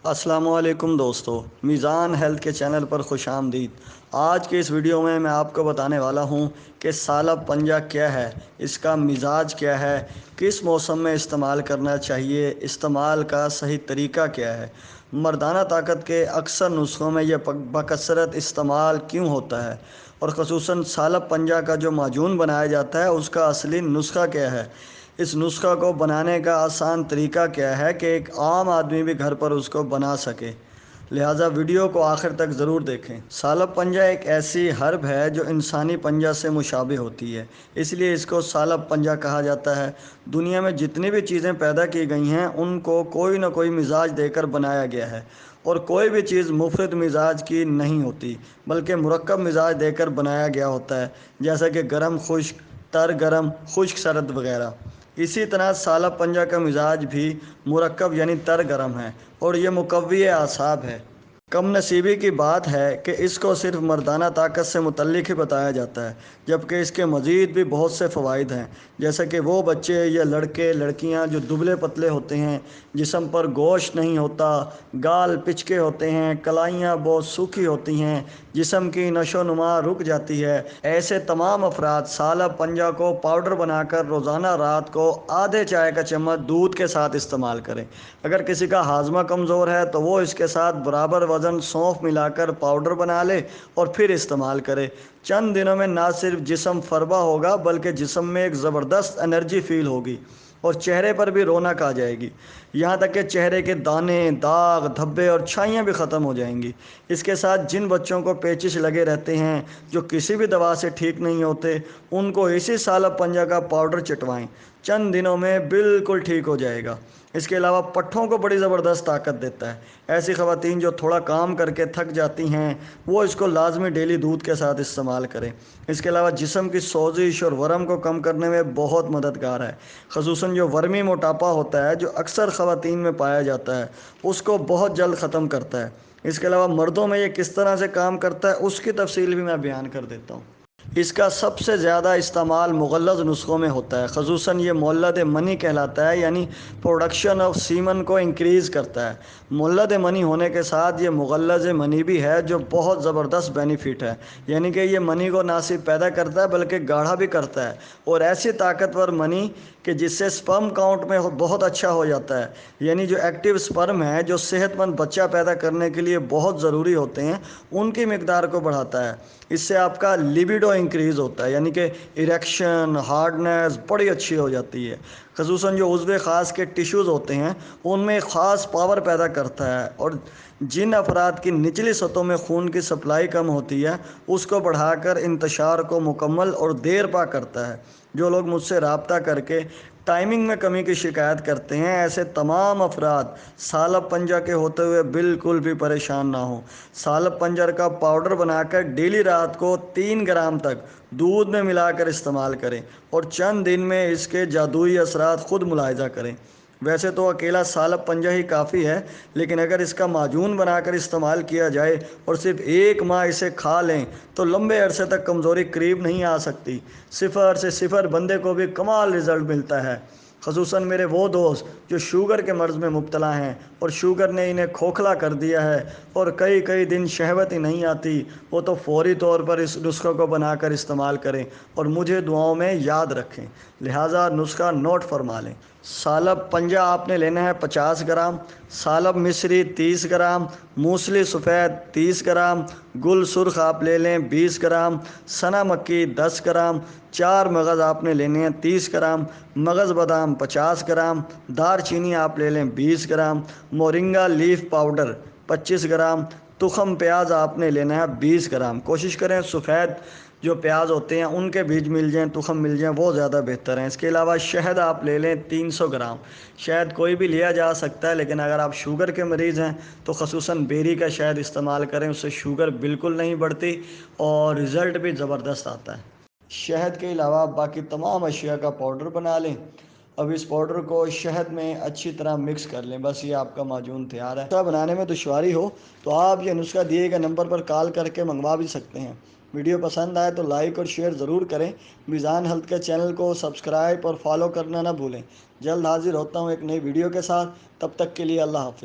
السلام علیکم دوستو، میزان ہیلتھ کے چینل پر خوش آمدید۔ آج کے اس ویڈیو میں آپ کو بتانے والا ہوں کہ سالب پنجہ کیا ہے، اس کا مزاج کیا ہے، کس موسم میں استعمال کرنا چاہیے، استعمال کا صحیح طریقہ کیا ہے، مردانہ طاقت کے اکثر نسخوں میں یہ بکثرت استعمال کیوں ہوتا ہے، اور خصوصاً سالب پنجہ کا جو معجون بنایا جاتا ہے اس کا اصلی نسخہ کیا ہے۔ اس نسخہ کو بنانے کا آسان طریقہ کیا ہے کہ ایک عام آدمی بھی گھر پر اس کو بنا سکے، لہٰذا ویڈیو کو آخر تک ضرور دیکھیں۔ سالب پنجہ ایک ایسی ہرب ہے جو انسانی پنجہ سے مشابہ ہوتی ہے، اس لیے اس کو سالب پنجہ کہا جاتا ہے۔ دنیا میں جتنی بھی چیزیں پیدا کی گئی ہیں ان کو کوئی نہ کوئی مزاج دے کر بنایا گیا ہے، اور کوئی بھی چیز مفرد مزاج کی نہیں ہوتی بلکہ مرکب مزاج دے کر بنایا گیا ہوتا ہے، جیسا کہ گرم خشک، تر گرم، خشک سرد وغیرہ۔ اسی طرح سالب پنجہ کا مزاج بھی مرکب یعنی تر گرم ہے، اور یہ مقوی اعصاب ہے۔ کم نصیبی کی بات ہے کہ اس کو صرف مردانہ طاقت سے متعلق ہی بتایا جاتا ہے، جبکہ اس کے مزید بھی بہت سے فوائد ہیں، جیسا کہ وہ بچے یا لڑکے لڑکیاں جو دبلے پتلے ہوتے ہیں، جسم پر گوشت نہیں ہوتا، گال پچکے ہوتے ہیں، کلائیاں بہت سوکھی ہوتی ہیں، جسم کی نشو و نما رک جاتی ہے، ایسے تمام افراد سالب پنجہ کو پاؤڈر بنا کر روزانہ رات کو آدھے چائے کا چمچ دودھ کے ساتھ استعمال کریں۔ اگر کسی کا ہاضمہ کمزور ہے تو وہ اس کے ساتھ برابر وزن سونف ملا کر پاؤڈر بنا لے اور پھر استعمال کرے۔ چند دنوں میں نہ صرف جسم فربہ ہوگا بلکہ جسم میں ایک زبردست انرجی فیل ہوگی، اور چہرے پر بھی رونق آ جائے گی، یہاں تک کہ چہرے کے دانے، داغ، دھبے اور چھائیاں بھی ختم ہو جائیں گی۔ اس کے ساتھ جن بچوں کو پیچش لگے رہتے ہیں جو کسی بھی دوا سے ٹھیک نہیں ہوتے، ان کو اسی سالب پنجہ کا پاؤڈر چٹوائیں، چند دنوں میں بالکل ٹھیک ہو جائے گا۔ اس کے علاوہ پٹھوں کو بڑی زبردست طاقت دیتا ہے۔ ایسی خواتین جو تھوڑا کام کر کے تھک جاتی ہیں وہ اس کو لازمی ڈیلی دودھ کے ساتھ استعمال کریں۔ اس کے علاوہ جسم کی سوزش اور ورم کو کم کرنے میں بہت مددگار ہے، خصوصاً جو ورمی موٹاپا ہوتا ہے جو اکثر خواتین میں پایا جاتا ہے، اس کو بہت جلد ختم کرتا ہے۔ اس کے علاوہ مردوں میں یہ کس طرح سے کام کرتا ہے اس کی تفصیل بھی میں بیان کر دیتا ہوں۔ اس کا سب سے زیادہ استعمال مغلظ نسخوں میں ہوتا ہے، خصوصاً یہ مولد منی کہلاتا ہے، یعنی پروڈکشن آف سیمن کو انکریز کرتا ہے۔ مولد منی ہونے کے ساتھ یہ مغلظ منی بھی ہے جو بہت زبردست بینیفٹ ہے، یعنی کہ یہ منی کو نہ صرف پیدا کرتا ہے بلکہ گاڑھا بھی کرتا ہے، اور ایسی طاقتور منی کہ جس سے سپرم کاؤنٹ میں بہت اچھا ہو جاتا ہے، یعنی جو ایکٹیو سپرم ہے جو صحت مند بچہ پیدا کرنے کے لیے بہت ضروری ہوتے ہیں، ان کی مقدار کو بڑھاتا ہے۔ اس سے آپ کا لیبیڈو انکریز ہوتا ہے، یعنی کہ اریکشن، ہارڈنیس بڑی اچھی ہو جاتی ہے، خصوصاً جو عضو خاص کے ٹیشوز ہوتے ہیں ان میں خاص پاور پیدا کرتا ہے، اور جن افراد کی نچلی سطحوں میں خون کی سپلائی کم ہوتی ہے اس کو بڑھا کر انتشار کو مکمل اور دیر پا کرتا ہے۔ جو لوگ مجھ سے رابطہ کر کے ٹائمنگ میں کمی کی شکایت کرتے ہیں، ایسے تمام افراد سالب پنجہ کے ہوتے ہوئے بالکل بھی پریشان نہ ہوں۔ سالب پنجہ کا پاؤڈر بنا کر ڈیلی رات کو 3 گرام تک دودھ میں ملا کر استعمال کریں، اور چند دن میں اس کے جادوئی اثرات خود ملاحظہ کریں۔ ویسے تو اکیلا سالب پنجہ ہی کافی ہے، لیکن اگر اس کا معجون بنا کر استعمال کیا جائے اور صرف 1 ماہ اسے کھا لیں تو لمبے عرصے تک کمزوری قریب نہیں آ سکتی۔ 0 سے 0 بندے کو بھی کمال رزلٹ ملتا ہے، خصوصاً میرے وہ دوست جو شوگر کے مرض میں مبتلا ہیں اور شوگر نے انہیں کھوکھلا کر دیا ہے اور کئی دن شہوت ہی نہیں آتی، وہ تو فوری طور پر اس نسخے کو بنا کر استعمال کریں اور مجھے دعاؤں میں یاد رکھیں، لہٰذا نسخہ نوٹ فرما لیں۔ سالب پنجہ آپ نے لینا ہے 50 گرام، سالب مصری 30 گرام، موسلی سفید 30 گرام، گل سرخ آپ لے لیں 20 گرام، سنا مکی 10 گرام، 4 مغز آپ نے لینے ہیں 30 گرام، مغز بادام 50 گرام، دار چینی آپ لے لیں 20 gram, moringa leaf powder 25 gram, تخم پیاز آپ نے لینا ہے 20 گرام۔ کوشش کریں سفید جو پیاز ہوتے ہیں ان کے بیج مل جائیں، تخم مل جائیں، وہ زیادہ بہتر ہیں۔ اس کے علاوہ شہد آپ لے لیں 300 گرام، شہد کوئی بھی لیا جا سکتا ہے، لیکن اگر آپ شوگر کے مریض ہیں تو خصوصاً بیری کا شہد استعمال کریں، اس سے شوگر بالکل نہیں بڑھتی اور رزلٹ بھی زبردست آتا ہے۔ شہد کے علاوہ باقی تمام اشیاء کا پاؤڈر بنا لیں۔ اب اس پاؤڈر کو شہد میں اچھی طرح مکس کر لیں، بس یہ آپ کا معجون تیار ہے۔ نسخہ بنانے میں دشواری ہو تو آپ یہ نسخہ دیے گئے نمبر پر کال کر کے منگوا بھی سکتے ہیں۔ ویڈیو پسند آئے تو لائک اور شیئر ضرور کریں۔ میزان ہیلتھ کے چینل کو سبسکرائب اور فالو کرنا نہ بھولیں۔ جلد حاضر ہوتا ہوں ایک نئی ویڈیو کے ساتھ، تب تک کے لیے اللہ حافظ۔